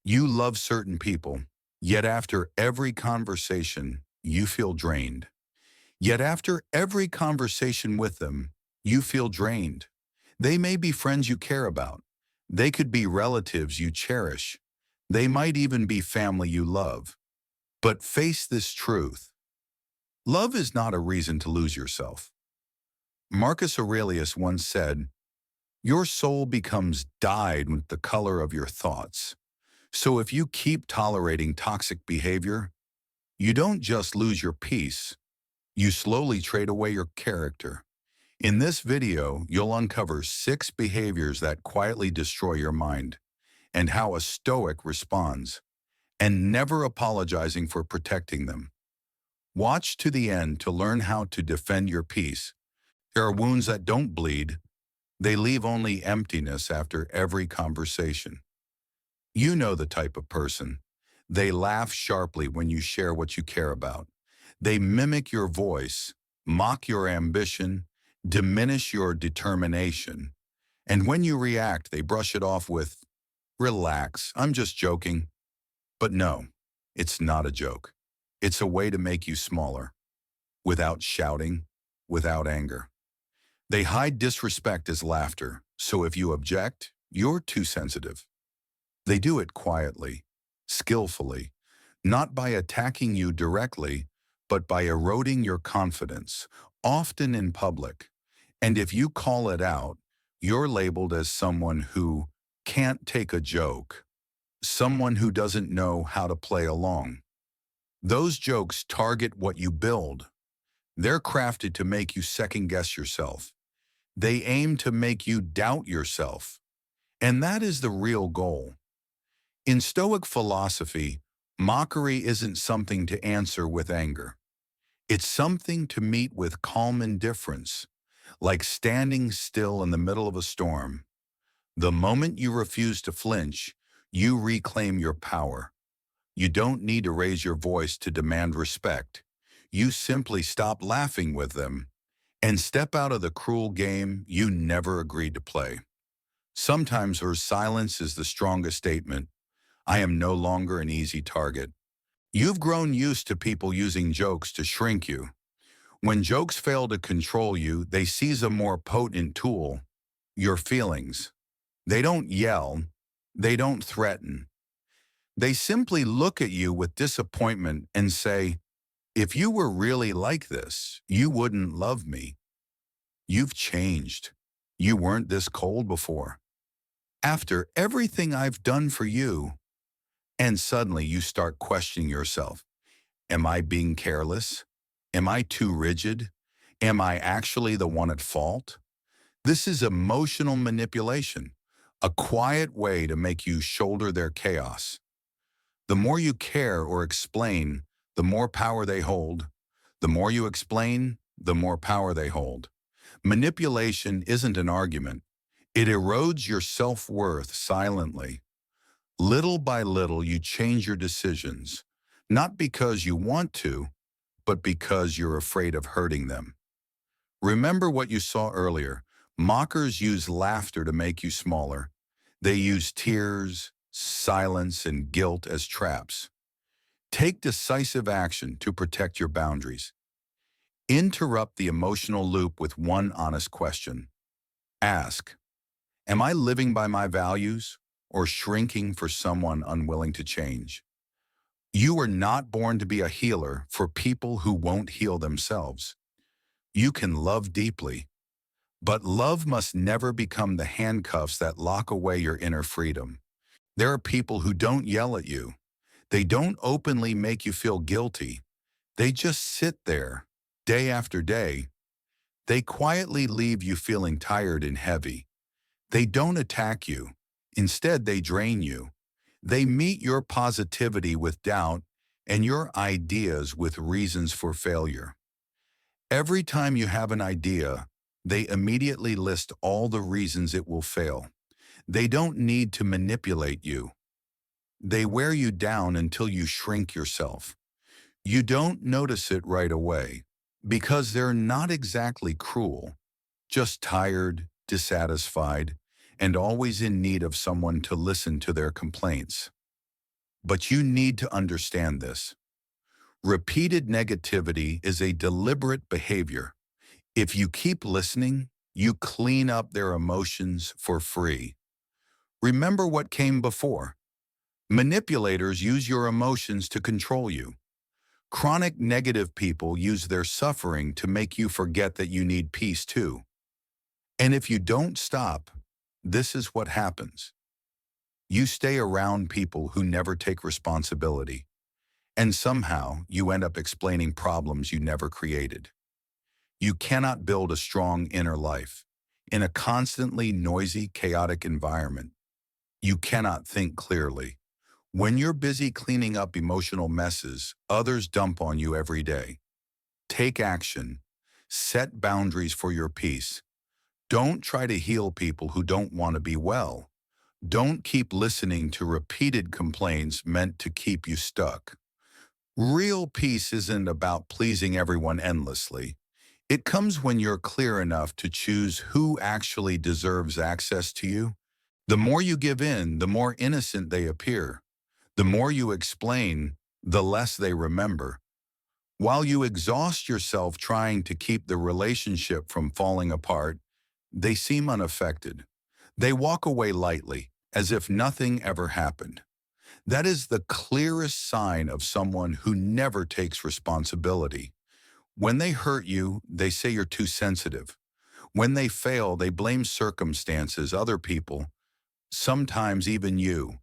You love certain people, yet after every conversation, you feel drained. Yet after every conversation with them, you feel drained. They may be friends you care about. They could be relatives you cherish. They might even be family you love. But face this truth. Love is not a reason to lose yourself. Marcus Aurelius once said, "Your soul becomes dyed with the color of your thoughts." So if you keep tolerating toxic behavior, you don't just lose your peace, you slowly trade away your character. In this video, you'll uncover 6 behaviors that quietly destroy your mind and how a Stoic responds, and never apologizing for protecting them. Watch to the end to learn how to defend your peace. There are wounds that don't bleed. They leave only emptiness after every conversation. You know the type of person. They laugh sharply when you share what you care about. They mimic your voice, mock your ambition, diminish your determination. And when you react, they brush it off with, "Relax, I'm just joking." But no, it's not a joke. It's a way to make you smaller, without shouting, without anger. They hide disrespect as laughter, so if you object, you're too sensitive. They do it quietly, skillfully, not by attacking you directly, but by eroding your confidence, often in public. And if you call it out, you're labeled as someone who can't take a joke, someone who doesn't know how to play along. Those jokes target what you build. They're crafted to make you second-guess yourself. They aim to make you doubt yourself. And that is the real goal. In Stoic philosophy, mockery isn't something to answer with anger. It's something to meet with calm indifference, like standing still in the middle of a storm. The moment you refuse to flinch, you reclaim your power. You don't need to raise your voice to demand respect. You simply stop laughing with them and step out of the cruel game you never agreed to play. Sometimes her silence is the strongest statement. I am no longer an easy target. You've grown used to people using jokes to shrink you. When jokes fail to control you, they seize a more potent tool, your feelings. They don't yell. They don't threaten. They simply look at you with disappointment and say, "If you were really like this, you wouldn't love me. You've changed. You weren't this cold before. After everything I've done for you." And suddenly you start questioning yourself. Am I being careless? Am I too rigid? Am I actually the one at fault? This is emotional manipulation, a quiet way to make you shoulder their chaos. The more you care or explain, the more power they hold. The more you explain, the more power they hold. Manipulation isn't an argument. It erodes your self-worth silently. Little by little, you change your decisions, not because you want to, but because you're afraid of hurting them. Remember what you saw earlier. Mockers use laughter to make you smaller. They use tears, silence, and guilt as traps. Take decisive action to protect your boundaries. Interrupt the emotional loop with one honest question. Ask, am I living by my values or shrinking for someone unwilling to change? You were not born to be a healer for people who won't heal themselves. You can love deeply, but love must never become the handcuffs that lock away your inner freedom. There are people who don't yell at you. They don't openly make you feel guilty. They just sit there, day after day. They quietly leave you feeling tired and heavy. They don't attack you. Instead, they drain you. They meet your positivity with doubt and your ideas with reasons for failure. Every time you have an idea, they immediately list all the reasons it will fail. They don't need to manipulate you. They wear you down until you shrink yourself. You don't notice it right away because they're not exactly cruel, just tired, dissatisfied, and always in need of someone to listen to their complaints. But you need to understand this. Repeated negativity is a deliberate behavior. If you keep listening, you clean up their emotions for free. Remember what came before. Manipulators use your emotions to control you. Chronic negative people use their suffering to make you forget that you need peace too. And if you don't stop, this is what happens. You stay around people who never take responsibility, and somehow you end up explaining problems you never created. You cannot build a strong inner life in a constantly noisy, chaotic environment. You cannot think clearly. When you're busy cleaning up emotional messes, others dump on you every day. Take action. Set boundaries for your peace. Don't try to heal people who don't want to be well. Don't keep listening to repeated complaints meant to keep you stuck. Real peace isn't about pleasing everyone endlessly. It comes when you're clear enough to choose who actually deserves access to you. The more you give in, the more innocent they appear. The more you explain, the less they remember. While you exhaust yourself trying to keep the relationship from falling apart, they seem unaffected. They walk away lightly, as if nothing ever happened. That is the clearest sign of someone who never takes responsibility. When they hurt you, they say you're too sensitive. When they fail, they blame circumstances, other people, sometimes even you.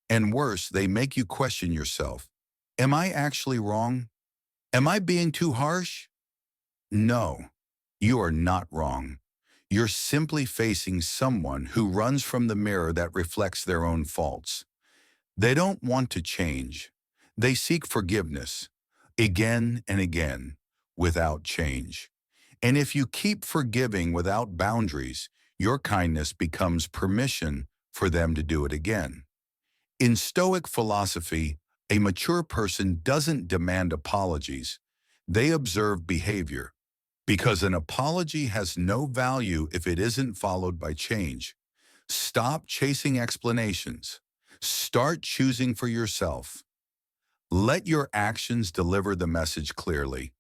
And worse, they make you question yourself. Am I actually wrong? Am I being too harsh? No, you are not wrong. You're simply facing someone who runs from the mirror that reflects their own faults. They don't want to change. They seek forgiveness, again and again, without change. And if you keep forgiving without boundaries, your kindness becomes permission for them to do it again. In Stoic philosophy, a mature person doesn't demand apologies. They observe behavior, because an apology has no value if it isn't followed by change. Stop chasing explanations. Start choosing for yourself. Let your actions deliver the message clearly.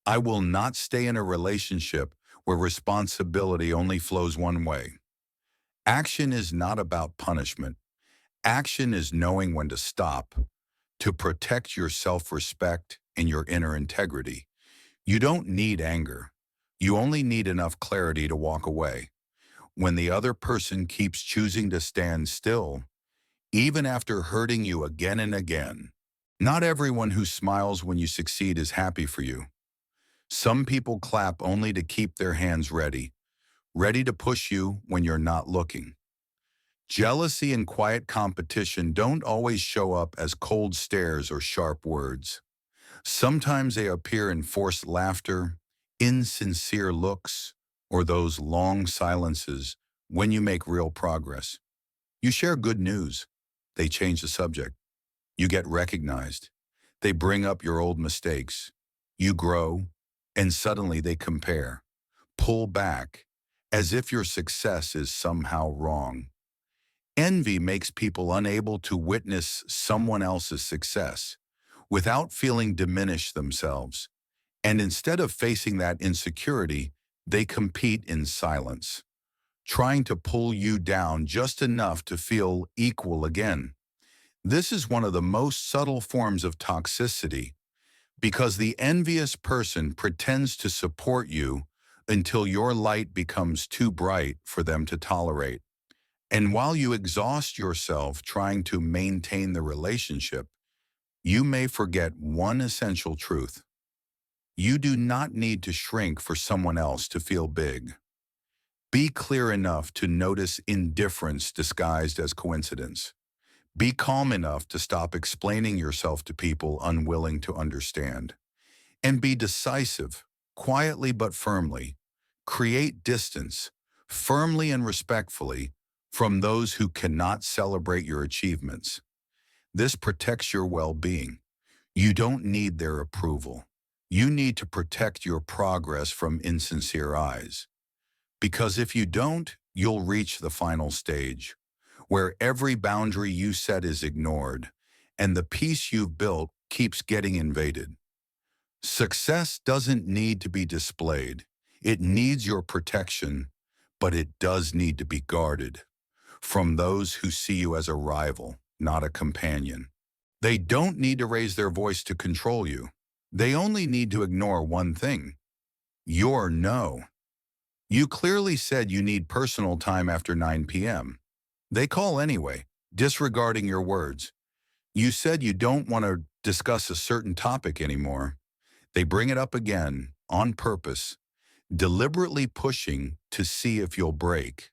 I will not stay in a relationship where responsibility only flows one way. Action is not about punishment. Action is knowing when to stop, to protect your self-respect and your inner integrity. You don't need anger. You only need enough clarity to walk away. When the other person keeps choosing to stand still, even after hurting you again and again. Not everyone who smiles when you succeed is happy for you. Some people clap only to keep their hands ready, ready to push you when you're not looking. Jealousy and quiet competition don't always show up as cold stares or sharp words. Sometimes they appear in forced laughter, insincere looks, or those long silences when you make real progress. You share good news. They change the subject. You get recognized. They bring up your old mistakes. You grow, and suddenly they compare. Pull back, as if your success is somehow wrong. Envy makes people unable to witness someone else's success without feeling diminished themselves. And instead of facing that insecurity, they compete in silence, trying to pull you down just enough to feel equal again. This is one of the most subtle forms of toxicity because the envious person pretends to support you until your light becomes too bright for them to tolerate. And while you exhaust yourself trying to maintain the relationship, you may forget one essential truth. You do not need to shrink for someone else to feel big. Be clear enough to notice indifference disguised as coincidence. Be calm enough to stop explaining yourself to people unwilling to understand. And be decisive, quietly but firmly. Create distance, firmly and respectfully, from those who cannot celebrate your achievements. This protects your well-being. You don't need their approval. You need to protect your progress from insincere eyes. Because if you don't, you'll reach the final stage, where every boundary you set is ignored, and the peace you've built keeps getting invaded. Success doesn't need to be displayed. It needs your protection, but it does need to be guarded from those who see you as a rival, not a companion. They don't need to raise their voice to control you. They only need to ignore one thing: your no. You clearly said you need personal time after 9 p.m. They call anyway, disregarding your words. You said you don't want to discuss a certain topic anymore. They bring it up again, on purpose, deliberately pushing to see if you'll break.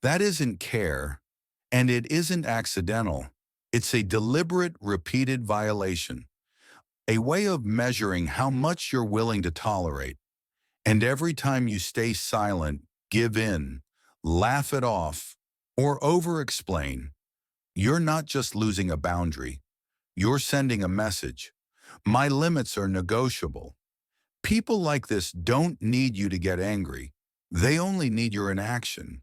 That isn't care, and it isn't accidental. It's a deliberate, repeated violation, a way of measuring how much you're willing to tolerate. And every time you stay silent, give in, laugh it off, or over-explain, you're not just losing a boundary, you're sending a message. My limits are negotiable. People like this don't need you to get angry. They only need your inaction.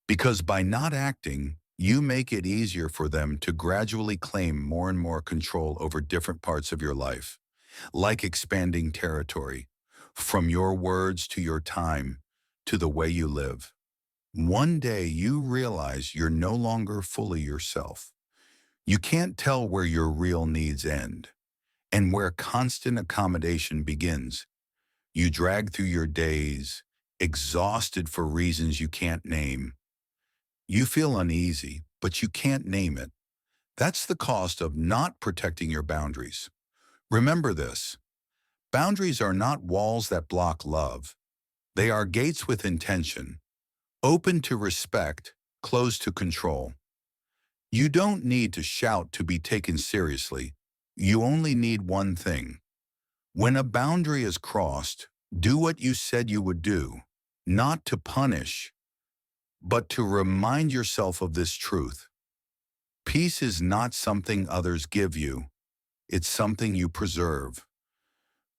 Because by not acting, you make it easier for them to gradually claim more and more control over different parts of your life, like expanding territory, from your words to your time, to the way you live. One day you realize you're no longer fully yourself. You can't tell where your real needs end and where constant accommodation begins. You drag through your days, exhausted for reasons you can't name. You feel uneasy, but you can't name it. That's the cost of not protecting your boundaries. Remember this: boundaries are not walls that block love. They are gates with intention, open to respect, closed to control. You don't need to shout to be taken seriously. You only need one thing. When a boundary is crossed, do what you said you would do, not to punish, but to remind yourself of this truth. Peace is not something others give you. It's something you preserve.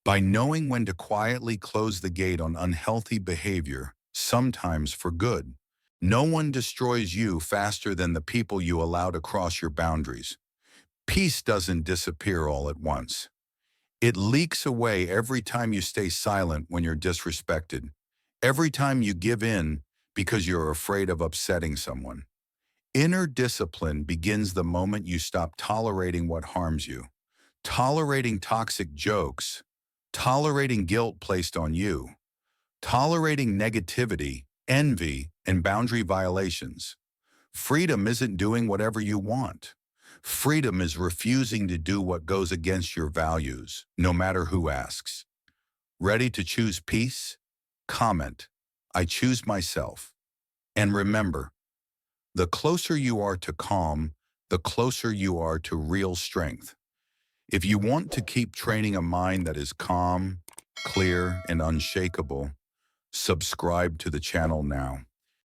By knowing when to quietly close the gate on unhealthy behavior, sometimes for good. No one destroys you faster than the people you allow to cross your boundaries. Peace doesn't disappear all at once. It leaks away every time you stay silent when you're disrespected, every time you give in because you're afraid of upsetting someone. Inner discipline begins the moment you stop tolerating what harms you, tolerating toxic jokes, tolerating guilt placed on you, tolerating negativity, envy, and boundary violations. Freedom isn't doing whatever you want. Freedom is refusing to do what goes against your values, no matter who asks. Ready to choose peace? Comment, I choose myself. And remember, the closer you are to calm, the closer you are to real strength. If you want to keep training a mind that is calm, clear, and unshakable, subscribe to the channel now.